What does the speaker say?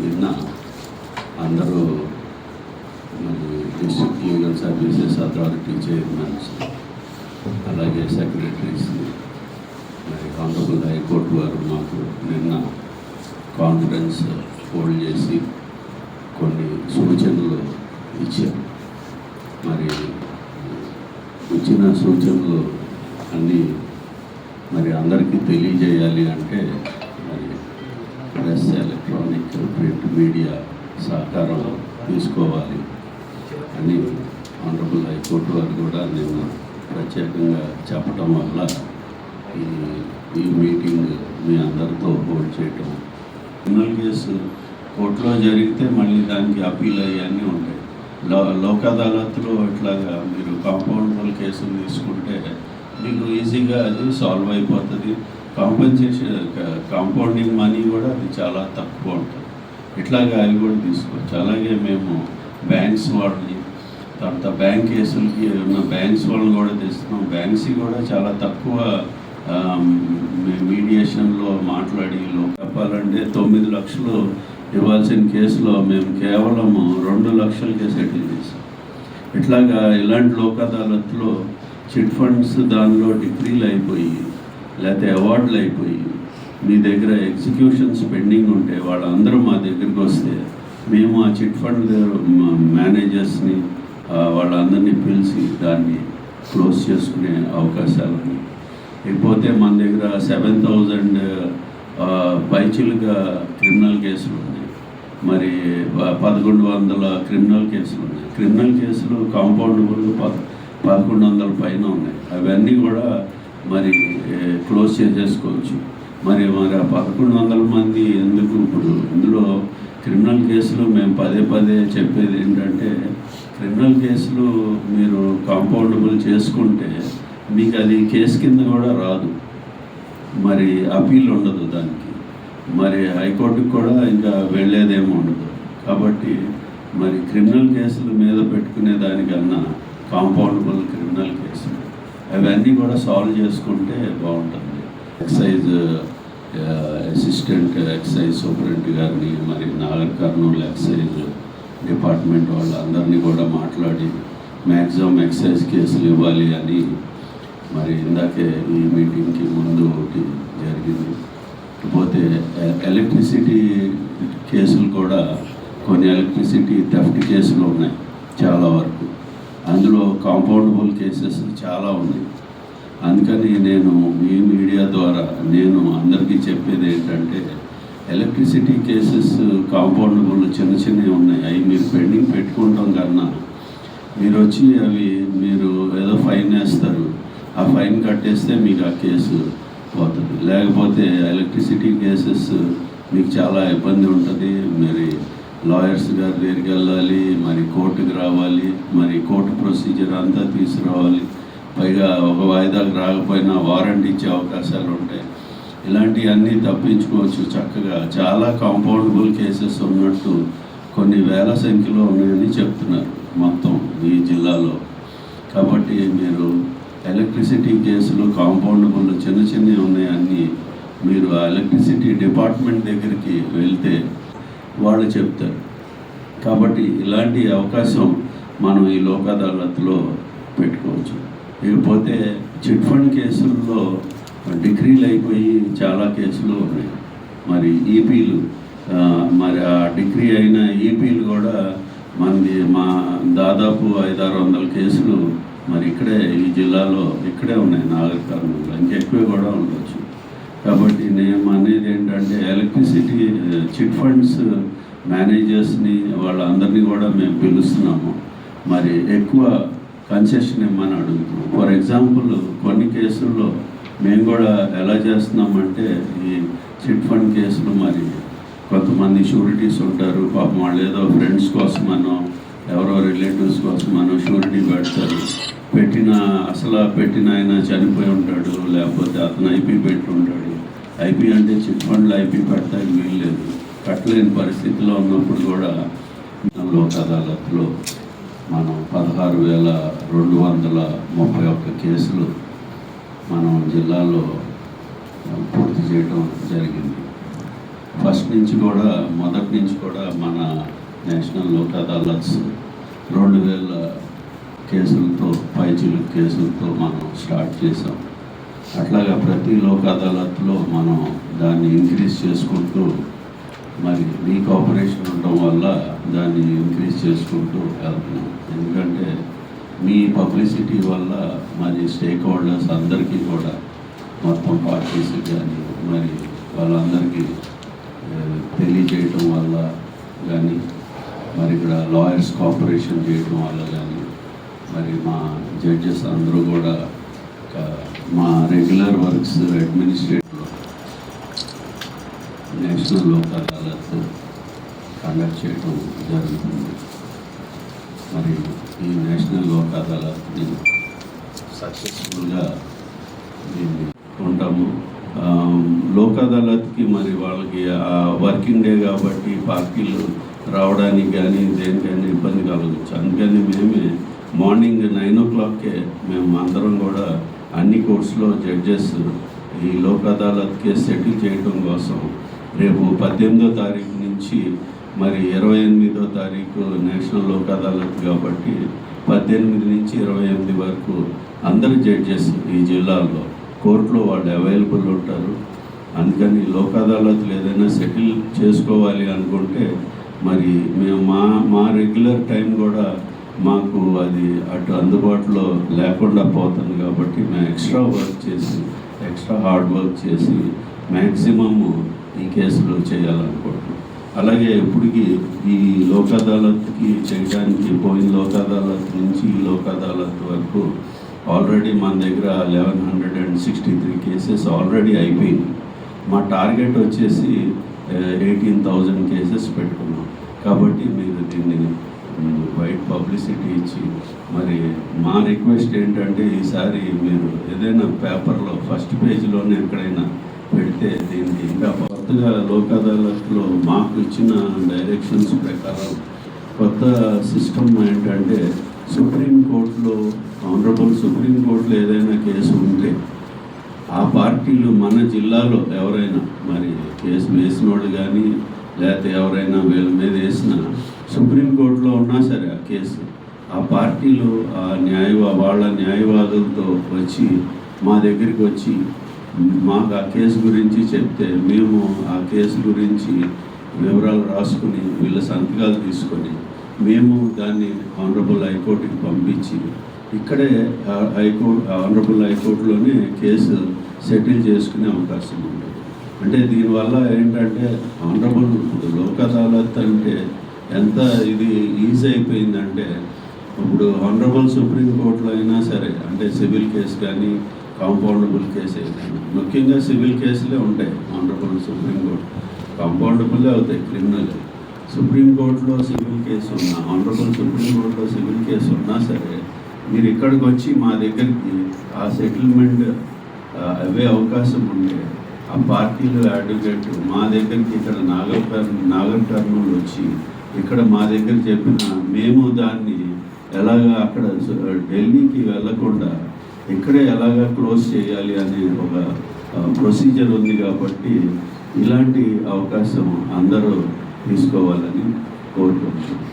నిన్న అందరూ మరి district legal services authority chairmans అలాగే సెక్రటరీస్ మరి ఆనరబుల్ హైకోర్టు వారు మాకు నిన్న కాన్ఫరెన్స్ హోల్డ్ చేసి కొన్ని సూచనలు ఇచ్చారు. మరి ఇచ్చిన సూచనలు అన్నీ మరి అందరికీ తెలియజేయాలి అంటే మరి ప్రెస్, ఎలక్ట్రానిక్, ప్రింట్ మీడియా సహకారం తీసుకోవాలి అని ఆనరబుల్ హైకోర్టు వారు కూడా నిన్న ప్రత్యేకంగా చెప్పడం వల్ల ఈ మీటింగ్ మీ అందరితో హోల్డ్ చేయటం. క్రిమినల్ కేసు కోర్టులో జరిగితే మళ్ళీ దానికి అప్పీల్ అయ్యన్నీ ఉంటాయి. లోక్ అదాలత్లో ఇట్లాగా మీరు కాంపౌండబుల్ కేసులు తీసుకుంటే మీకు ఈజీగా అది సాల్వ్ అయిపోతుంది. కాంపౌండింగ్ మనీ కూడా అది చాలా తక్కువ ఉంటుంది. ఇట్లాగా అవి కూడా తీసుకోవచ్చు. అలాగే మేము బ్యాంక్స్ వాళ్ళని, తర్వాత బ్యాంక్ కేసులకి ఉన్న బ్యాంక్స్ వాళ్ళని కూడా తెస్తున్నాం. బ్యాంక్స్ కూడా చాలా తక్కువ మీడియేషన్లో మాట్లాడి చెప్పాలంటే 9 లక్షలు ఇవ్వాల్సిన కేసులో మేము కేవలం 2 లక్షలకే సెటిల్ చేసాం. ఇట్లాగా ఇలాంటి లోక్ అదాలత్లో చిట్ ఫండ్స్ దానిలో డిగ్రీలు అయిపోయి లేకపోతే అవార్డులు అయిపోయి మీ దగ్గర ఎగ్జిక్యూషన్స్ పెండింగ్ ఉంటే వాళ్ళందరూ మా దగ్గరికి వస్తే మేము ఆ చిట్ ఫండ్ మేనేజర్స్ని వాళ్ళందరినీ పిలిచి దాన్ని క్లోజ్ చేసుకునే అవకాశాలని, లేకపోతే మన దగ్గర 7,000 పైచిలుగా క్రిమినల్ కేసులు ఉన్నాయి. మరి 1,100 క్రిమినల్ కేసులు ఉన్నాయి. క్రిమినల్ కేసులు కాంపౌండబుల్ 1,100 పైన ఉన్నాయి. అవన్నీ కూడా మరి క్లోజ్ చేసేసుకోవచ్చు. మరి ఆ 1,100 మంది ఎందుకు? ఇప్పుడు ఇందులో క్రిమినల్ కేసులు మేము పదే చెప్పేది ఏంటంటే, క్రిమినల్ కేసులు మీరు కాంపౌండబుల్ చేసుకుంటే మీకు అది కేసు కింద కూడా రాదు, మరి అపీల్ ఉండదు దానికి, మరి హైకోర్టుకి కూడా ఇంకా వెళ్ళేదేమో ఉండదు. కాబట్టి మరి క్రిమినల్ కేసుల మీద పెట్టుకునే దానికన్నా కాంపౌండబుల్ క్రిమినల్ కేసులు అవన్నీ కూడా సాల్వ్ చేసుకుంటే బాగుంటుంది. ఎక్సైజ్ అసిస్టెంట్ ఎక్సైజ్ సూపరింటెండెంట్ గారిని, మరి నాగర్ కర్నూలు ఎక్సైజ్ డిపార్ట్మెంట్ వాళ్ళందరినీ కూడా మాట్లాడి మ్యాక్సిమం ఎక్సైజ్ కేసులు ఇవ్వాలి అని మరి ఇందాకే ఈ మీటింగ్కి ముందు ఒకటి జరిగింది. పోతే ఎలక్ట్రిసిటీ కేసులు కూడా కొన్ని ఎలక్ట్రిసిటీ థెఫ్ట్ కేసులు ఉన్నాయి చాలా వరకు. అందులో కాంపౌండబుల్ కేసెస్ చాలా ఉన్నాయి. అందుకని నేను ఈ మీడియా ద్వారా నేను అందరికీ చెప్పేది ఏంటంటే, ఎలక్ట్రిసిటీ కేసెస్ కాంపౌండబుల్ చిన్నవి ఉన్నాయి. అవి మీరు పెండింగ్ పెట్టుకుంటాం కన్నా మీరు వచ్చి అవి మీరు ఏదో ఫైన్ వేస్తారు, ఆ ఫైన్ కట్టేస్తే మీకు ఆ కేసు పోతుంది. లేకపోతే ఎలక్ట్రిసిటీ కేసెస్ మీకు చాలా ఇబ్బంది ఉంటుంది. మరి లాయర్స్ గారి దగ్గరికి వెళ్ళాలి, మరి కోర్టుకి రావాలి, మరి కోర్టు ప్రొసీజర్ అంతా తీసుకురావాలి. పైగా ఒక వాయిదాకు రాకపోయినా వారంటీ ఇచ్చే అవకాశాలు ఉంటాయి. ఇలాంటివన్నీ తప్పించుకోవచ్చు చక్కగా. చాలా కాంపౌండబుల్ కేసెస్ ఉన్నట్టు కొన్ని వేల సంఖ్యలో ఉన్నాయని చెప్తున్నారు మొత్తం ఈ జిల్లాలో. కాబట్టి మీరు ఎలక్ట్రిసిటీ కేసులు కాంపౌండబుల్ చిన్నవి ఉన్నాయని మీరు ఆ ఎలక్ట్రిసిటీ డిపార్ట్మెంట్ దగ్గరికి వెళ్తే వాళ్ళు చెప్తారు. కాబట్టి ఇలాంటి అవకాశం మనం ఈ లోక్ అదాలత్లో పెట్టుకోవచ్చు. ఇకపోతే చిట్ ఫండ్ కేసుల్లో డిగ్రీలు అయిపోయి చాలా కేసులు ఉన్నాయి. మరి ఈపీలు, మరి ఆ డిగ్రీ అయిన ఈపీలు కూడా మా దాదాపు 500-600 కేసులు మరి ఇక్కడే ఈ జిల్లాలో ఇక్కడే ఉన్నాయి. నాగర్ కర్నూలులో ఇంకెక్కువ కూడా ఉండొచ్చు. కాబట్టి నేను అనేది ఏంటంటే, ఎలక్ట్రిసిటీ చిట్ ఫండ్స్ మేనేజర్స్ని వాళ్ళందరినీ కూడా మేము పిలుస్తున్నాము. మరి ఎక్కువ కన్సెషన్ ఇమ్మని అడుగుతున్నాం. ఫర్ ఎగ్జాంపుల్ కొన్ని కేసుల్లో మేము కూడా ఎలా చేస్తున్నామంటే, ఈ చిట్ ఫండ్ కేసులు మరి కొంతమంది షూరిటీస్ ఉంటారు, పాపం వాళ్ళు ఏదో ఫ్రెండ్స్ కోసమనో ఎవరో రిలేటివ్స్ కోసమనో షూరిటీ పెడతారు. పెట్టిన ఆయన చనిపోయి ఉంటాడు, లేకపోతే అతను ఐపీ పెట్టి ఉంటాడు. ఐపీ అంటే చిట్ ఫండ్లో ఐపీ పెట్టడానికి వీల్లేదు. కట్టలేని పరిస్థితిలో ఉన్నప్పుడు కూడా లోక్ అదాలత్లో మనం 16,231 కేసులు మనం జిల్లాలో పూర్తి చేయడం జరిగింది. మొదటి నుంచి కూడా మన నేషనల్ లోక్ అదాలత్స్ 2000 కేసులతో పైచిలుకు కేసులతో మనం స్టార్ట్ చేసాం. అట్లాగా ప్రతి లోక్ అదాలత్లో మనం దాన్ని ఇంక్రీజ్ చేసుకుంటూ మరి మీ కోఆపరేషన్ ఉండడం వల్ల దాన్ని ఇంక్రీజ్ చేసుకుంటూ వెళ్తున్నాం. ఎందుకంటే మీ పబ్లిసిటీ వల్ల మరి స్టేక్ హోల్డర్స్ అందరికీ కూడా మొత్తం పార్టీస్ కానీ మరి వాళ్ళందరికీ తెలియజేయటం వల్ల కానీ మరి ఇక్కడ లాయర్స్ కోఆపరేషన్ చేయడం వల్ల కానీ మరి మా జడ్జెస్ అందరూ కూడా మా రెగ్యులర్ వర్క్స్ అడ్మినిస్ట్రేటివ్లో నేషనల్ లోక్ అదాలత్ కండక్ట్ చేయడం జరుగుతుంది. మరి ఈ నేషనల్ లోక్ అదాలత్ని సక్సెస్ఫుల్గా దీన్ని ఉంటాము. లోక్ అదాలత్కి మరి వాళ్ళకి వర్కింగ్ డే కాబట్టి పార్టీలు రావడానికి కానీ దేనికైనా ఇబ్బంది కలగచ్చు. అందుకని మేమే మార్నింగ్ 9 o'clockకే మేము అందరం కూడా అన్ని కోర్ట్స్లో జడ్జెస్ ఈ లోక్ అదాలత్ కేసు సెటిల్ చేయడం కోసం రేపు 18వ తారీఖు నుంచి మరి 28వ తారీఖు నేషనల్ లోక్ అదాలత్ కాబట్టి 18 నుంచి 28 వరకు అందరు జడ్జెస్ ఈ జిల్లాలో కోర్టులో వాళ్ళు అవైలబుల్ ఉంటారు. అందుకని లోక్ అదాలత్లు ఏదైనా సెటిల్ చేసుకోవాలి అనుకుంటే మరి మేము మా రెగ్యులర్ టైం కూడా మాకు అది అటు అందుబాటులో లేకుండా పోతుంది కాబట్టి మేము ఎక్స్ట్రా హార్డ్ వర్క్ చేసి మ్యాక్సిమమ్ ఈ కేసులు చేయాలనుకుంటున్నాం. అలాగే ఇప్పటికి ఈ లోక్ అదాలత్కి చేయడానికి పోయిన లోక్ అదాలత్ నుంచి ఈ లోక్ అదాలత్ వరకు ఆల్రెడీ మన దగ్గర 1163 కేసెస్ ఆల్రెడీ అయిపోయింది. మా టార్గెట్ వచ్చేసి 18,000 కేసెస్ పెట్టుకున్నాం. కాబట్టి మీరు దీన్ని వైడ్ పబ్లిసిటీ ఇచ్చి మరి మా రిక్వెస్ట్ ఏంటంటే ఈసారి మీరు ఏదైనా పేపర్లో ఫస్ట్ పేజీలోనే ఎక్కడైనా పెడితే దీనికి ఇంకా కొత్తగా లోక్ అదాలత్లో మాకు ఇచ్చిన డైరెక్షన్స్ ప్రకారం కొత్త సిస్టమ్ ఏంటంటే సుప్రీంకోర్టులో ఆనరబుల్ సుప్రీంకోర్టులో ఏదైనా కేసు ఉంటే ఆ పార్టీలు మన జిల్లాలో ఎవరైనా మరి కేసు వేసిన వాళ్ళు కానీ లేకపోతే ఎవరైనా వీళ్ళ మీద వేసిన సుప్రీంకోర్టులో ఉన్నా సరే ఆ కేసు ఆ పార్టీలు వాళ్ళ న్యాయవాదులతో వచ్చి మా దగ్గరికి వచ్చి మాకు ఆ కేసు గురించి చెప్తే మేము ఆ కేసు గురించి వివరాలు రాసుకుని వీళ్ళ సంతకాలు తీసుకొని మేము దాన్ని ఆనరబుల్ హైకోర్టుకి పంపించి ఇక్కడే ఆనరబుల్ హైకోర్టులోనే కేసు సెటిల్ చేసుకునే అవకాశం ఉంటుంది. అంటే దీనివల్ల ఏంటంటే ఆనరబుల్ లోక్ అదాలత్ అంటే ఎంత ఇది ఈజీ అయిపోయిందంటే ఇప్పుడు ఆనరబుల్ సుప్రీంకోర్టులో అయినా సరే అంటే సివిల్ కేసు కానీ కాంపౌండబుల్ కేసు ఏదైనా ముఖ్యంగా సివిల్ కేసులే ఉంటాయి. ఆనరబుల్ సుప్రీంకోర్టు కాంపౌండబుల్లే అవుతాయి క్రిమినల్. సుప్రీంకోర్టులో సివిల్ కేసు ఉన్నా ఆనరబుల్ సుప్రీంకోర్టులో సివిల్ కేసు ఉన్నా సరే మీరు ఇక్కడికి వచ్చి మా దగ్గరికి ఆ సెటిల్మెంట్ అవే అవకాశం ఉంటే ఆ పార్టీలు అడ్వకేట్ మా దగ్గరికి ఇక్కడ నాగర్ కర్నూలు వచ్చి ఇక్కడ మా దగ్గర చెప్పిన మేము దాన్ని ఎలాగా అక్కడ ఢిల్లీకి వెళ్ళకుండా ఇక్కడే ఎలాగా క్లోజ్ చేయాలి అనే ఒక ప్రొసీజర్ ఉంది. కాబట్టి ఇలాంటి అవకాశం అందరూ తీసుకోవాలని కోరుకుంటున్నాను.